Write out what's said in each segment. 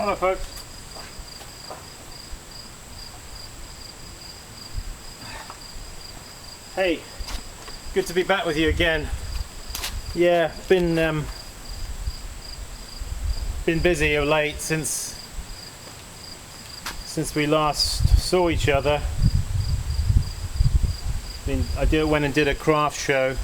Hello folks. Hey, good to be back with you again. Yeah, been busy of late since we last saw each other. Went and did a craft show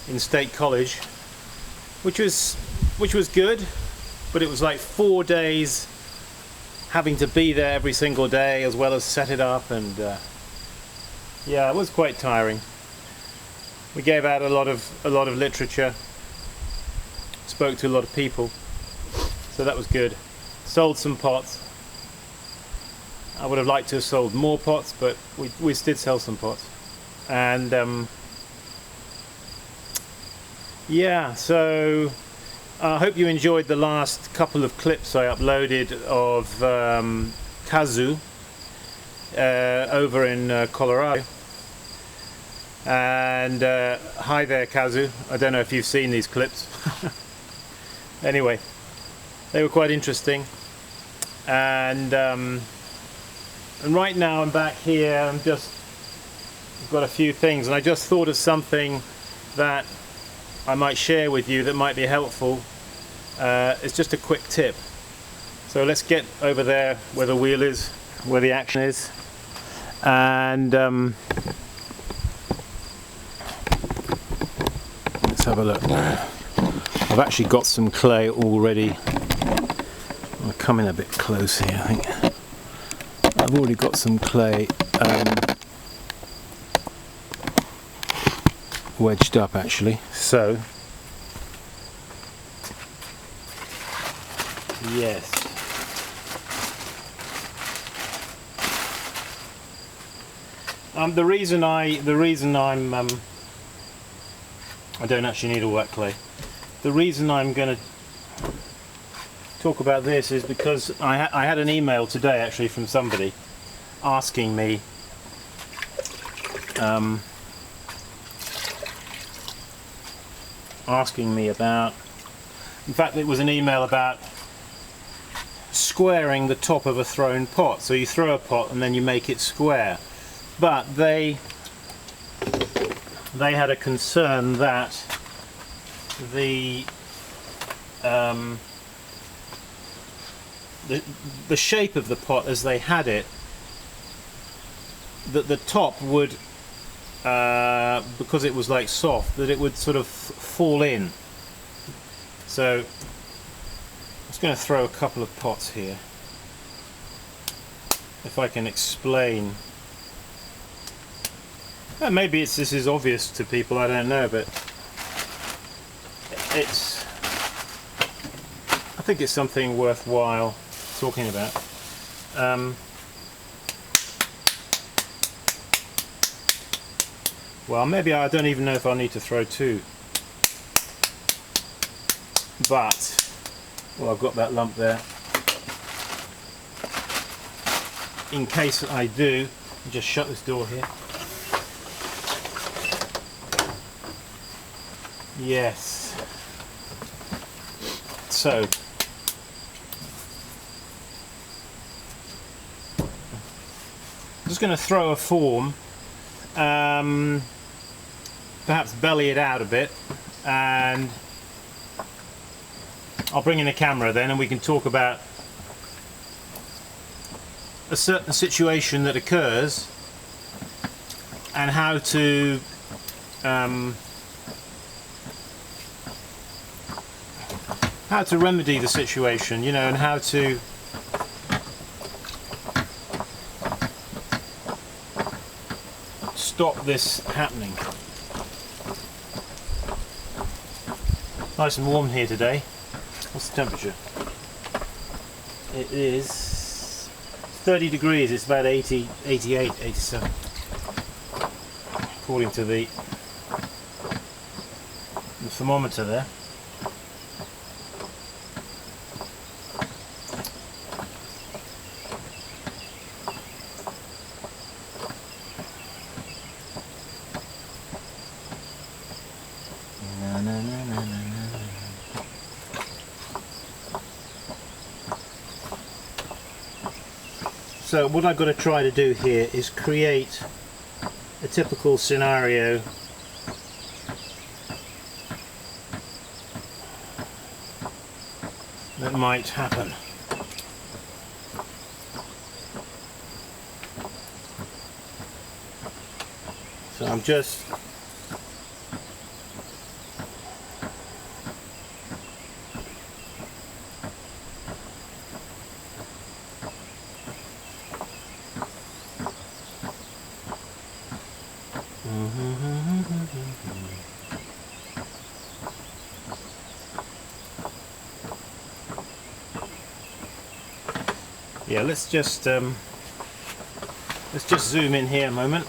in State College, which was good, but it was like 4 days having to be there every single day as well as set it up, and yeah, it was quite tiring. We gave out a lot of literature, spoke to a lot of people, so that was good. Sold some pots. I would have liked to have sold more pots, but we did sell some pots. And yeah, so I hope you enjoyed the last couple of clips I uploaded of Kazu over in Colorado. And hi there, Kazu. I don't know if you've seen these clips. Anyway, they were quite interesting. And right now I'm back here. I've got a few things, and I just thought of something that I might share with you that might be helpful. It's just a quick tip. So let's get over there where the wheel is, where the action is, and let's have a look. I've actually got some clay already. I'm coming a bit close here, I think. I've already got some clay wedged up actually, so yes. The reason I'm I don't actually need all that clay. The reason I'm going to talk about this is because I had an email today actually from somebody asking me about, in fact it was an email about squaring the top of a thrown pot. So you throw a pot and then you make it square, but they had a concern that the shape of the pot as they had it, that the top would, because it was like soft, that it would sort of fall in. So I'm just going to throw a couple of pots here, if I can explain. Maybe this is obvious to people, I don't know, but I think it's something worthwhile talking about. Well, maybe I don't even know if I'll need to throw two, but well, I've got that lump there. In case I do, I'll just shut this door here. Yes. So I'm just going to throw a form, perhaps belly it out a bit, and I'll bring in a camera then and we can talk about a certain situation that occurs and how to remedy the situation, you know, and how to stop this happening. Nice and warm here today. What's the temperature? It is 30 degrees, it's about 80, 88, 87, according to the thermometer there. So what I've got to try to do here is create a typical scenario that might happen. So I'm just yeah, let's just zoom in here a moment.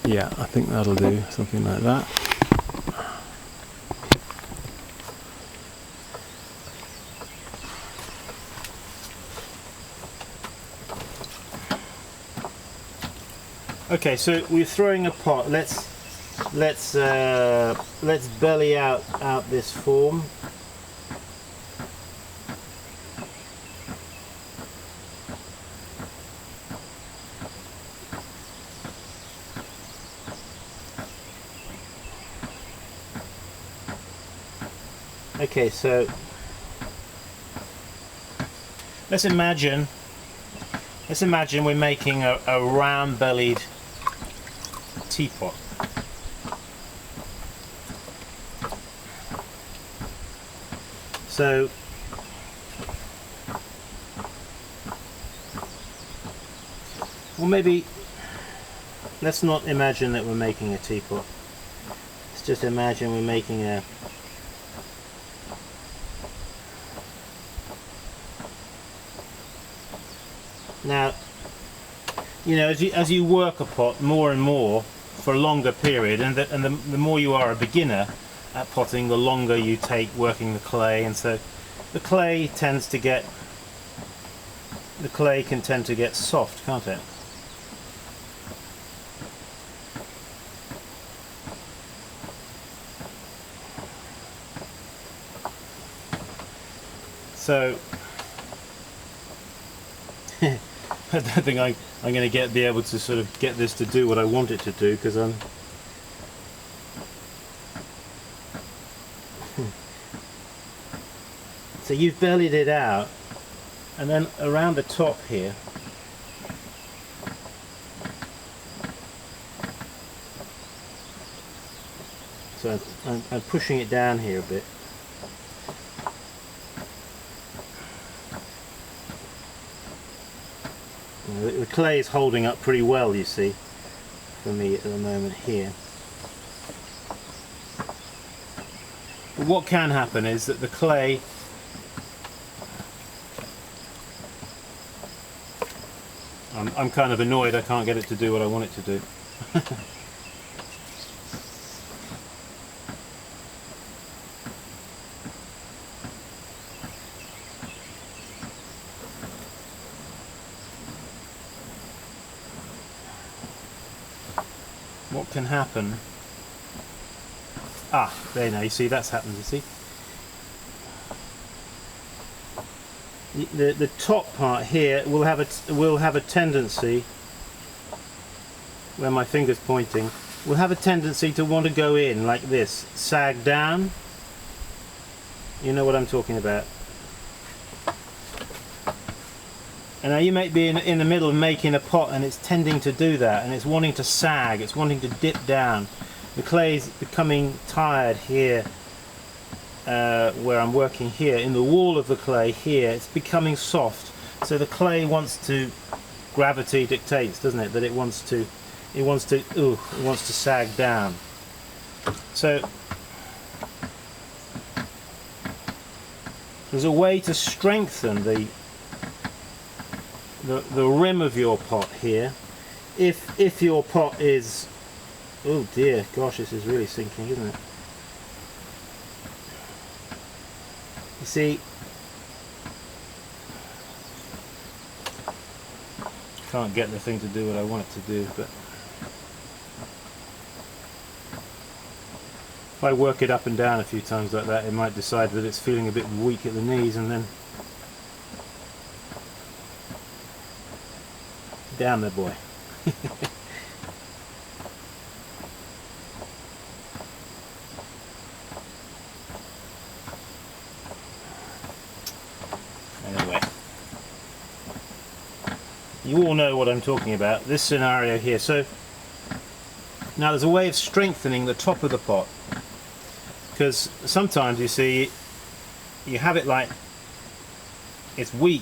Yeah, I think that'll do, something like that. Okay, so we're throwing a pot. Let's belly out this form. Okay, so let's imagine we're making a round-bellied teapot. So well, maybe let's not imagine that we're making a teapot. Let's just imagine we're making a now, you know, as you work a pot more and more for a longer period, and the more you are a beginner at potting, the longer you take working the clay, and so the clay can tend to get soft, can't it? So I don't think I'm going to be able to sort of get this to do what I want it to do, because I'm so you've bellied it out, and then around the top here so I'm pushing it down here a bit. The clay is holding up pretty well, you see, for me at the moment here. But what can happen is that the clay I'm kind of annoyed I can't get it to do what I want it to do. What can happen? Ah, there now, you see that's happened, you see. The top part here will have a tendency, where my finger's pointing, will have a tendency to want to go in like this, sag down. You know what I'm talking about. And now you may be in the middle of making a pot, and it's tending to do that, and it's wanting to sag, it's wanting to dip down. The clay's becoming tired here, where I'm working here, in the wall of the clay here, it's becoming soft. So the clay wants to, gravity dictates, doesn't it, that it wants to sag down. So there's a way to strengthen the rim of your pot here, if your pot is, oh dear, gosh, this is really sinking, isn't it? You see, can't get the thing to do what I want it to do, but If I work it up and down a few times like that, it might decide that it's feeling a bit weak at the knees, and then down there, boy. Anyway, you all know what I'm talking about, this scenario here. So now there's a way of strengthening the top of the pot, because sometimes you see you have it like it's weak,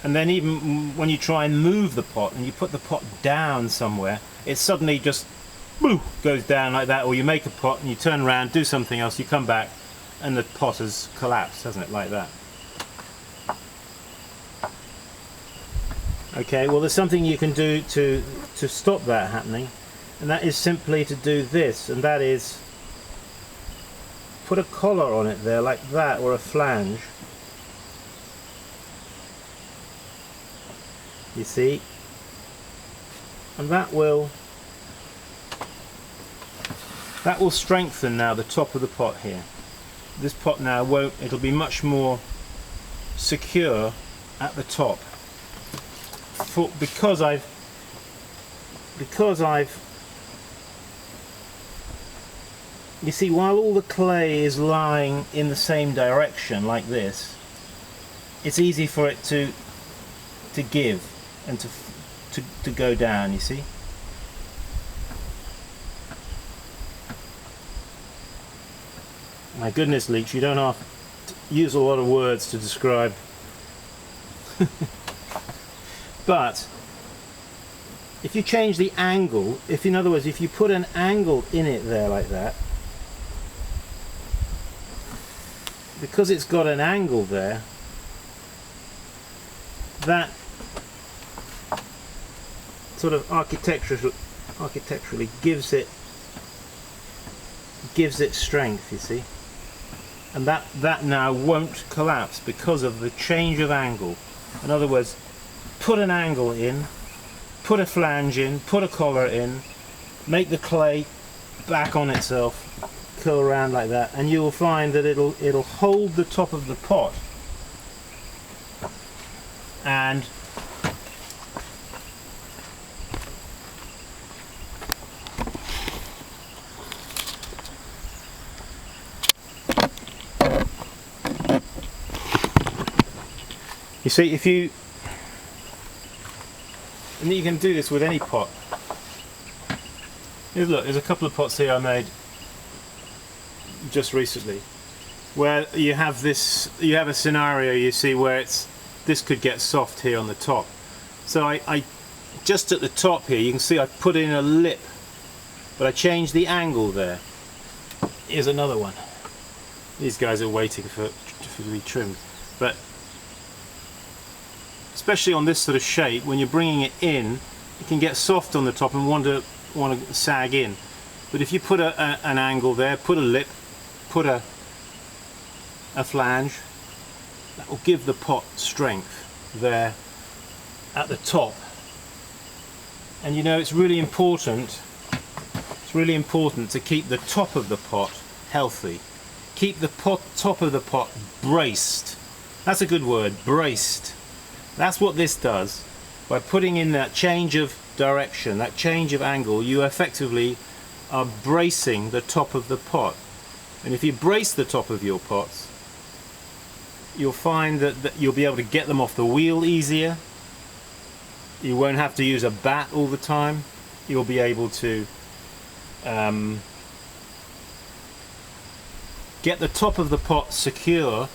and then even when you try and move the pot and you put the pot down somewhere, it suddenly just goes down like that. Or you make a pot and you turn around, do something else, you come back and the pot has collapsed, hasn't it, like that. Okay, well, there's something you can do to stop that happening, and that is simply to do this, and that is put a collar on it there like that, or a flange. You see, and that will strengthen now the top of the pot here. This pot now won't, it'll be much more secure at the top, because I've you see, while all the clay is lying in the same direction like this, it's easy for it to give and to go down, you see. My goodness, Leach, you don't have to use a lot of words to describe. But if you change the angle, in other words, if you put an angle in it there like that, because it's got an angle there, that sort of architecturally gives it strength, you see, and that now won't collapse because of the change of angle. In other words, put an angle in, put a flange in, put a collar in, make the clay back on itself, curl around like that, and you will find that it'll hold the top of the pot, and you see, and you can do this with any pot. Look, there's a couple of pots here I made just recently where you have a scenario, you see, where this could get soft here on the top. So I just at the top here, you can see I put in a lip, but I changed the angle there. Here's another one. These guys are waiting for to be trimmed, but especially on this sort of shape, when you're bringing it in, it can get soft on the top and want to sag in. But if you put an angle there, put a lip, put a flange, that will give the pot strength there at the top. And you know, it's really important to keep the top of the pot healthy. Keep the top of the pot braced. That's a good word, braced. That's what this does. By putting in that change of direction, that change of angle, you effectively are bracing the top of the pot. And if you brace the top of your pots, you'll find that you'll be able to get them off the wheel easier. You won't have to use a bat all the time. You'll be able to get the top of the pot secure,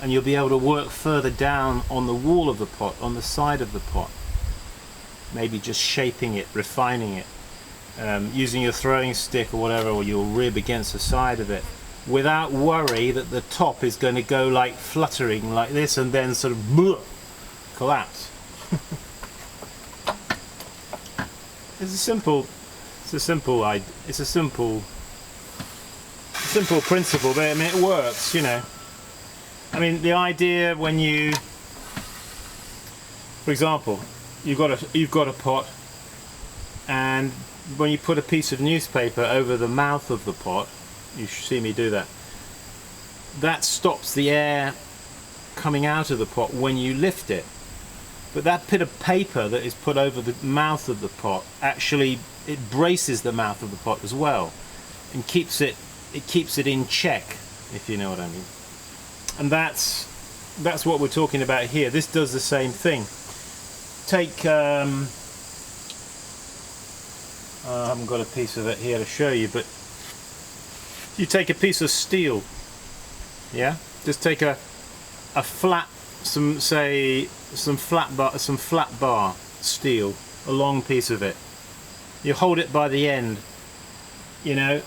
and you'll be able to work further down on the wall of the pot, on the side of the pot. Maybe just shaping it, refining it, using your throwing stick or whatever, or your rib against the side of it, without worry that the top is going to go like fluttering like this and then sort of collapse. It's a simple principle, but I mean, it works, you know. I mean, the idea when you, for example, you've got a pot, and when you put a piece of newspaper over the mouth of the pot, you see me do that. That stops the air coming out of the pot when you lift it. But that bit of paper that is put over the mouth of the pot, actually it braces the mouth of the pot as well and keeps it in check, if you know what I mean. And that's what we're talking about here. This does the same thing. Take I haven't got a piece of it here to show you, but you take a piece of steel, yeah, just take a flat, some flat bar steel, a long piece of it. You hold it by the end, you know.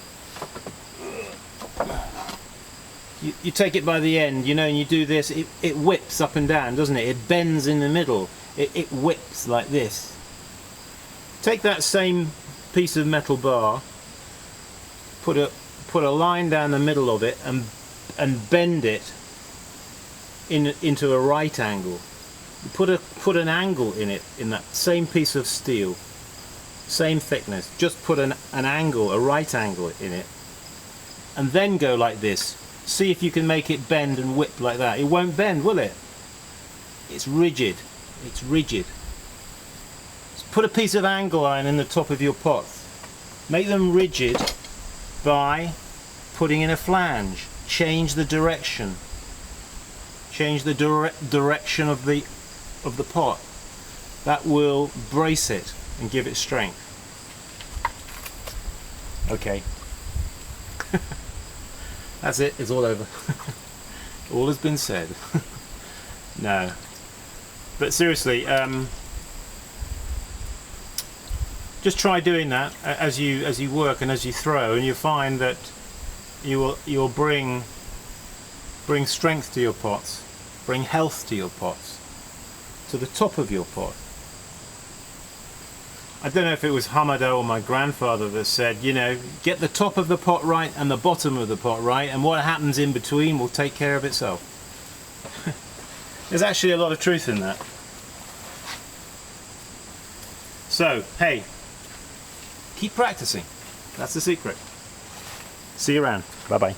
You take it by the end, you know, and you do this. It whips up and down, doesn't it? It bends in the middle. It whips like this. Take that same piece of metal bar, put a line down the middle of it, and bend it into a right angle. Put an angle in it, in that same piece of steel, same thickness. Just put an angle, a right angle in it, and then go like this. See if you can make it bend and whip like that. It won't bend, will it? It's rigid. It's rigid. Just put a piece of angle iron in the top of your pots. Make them rigid by putting in a flange. Change the direction. Change the direction of the pot. That will brace it and give it strength. Okay. That's it, it's all over. All has been said. No. But seriously, just try doing that as you work and as you throw, and you'll find that you'll bring strength to your pots, bring health to your pots, to the top of your pot. I don't know if it was Hamada or my grandfather that said, you know, get the top of the pot right and the bottom of the pot right, and what happens in between will take care of itself. There's actually a lot of truth in that. So, hey, keep practicing. That's the secret. See you around. Bye-bye.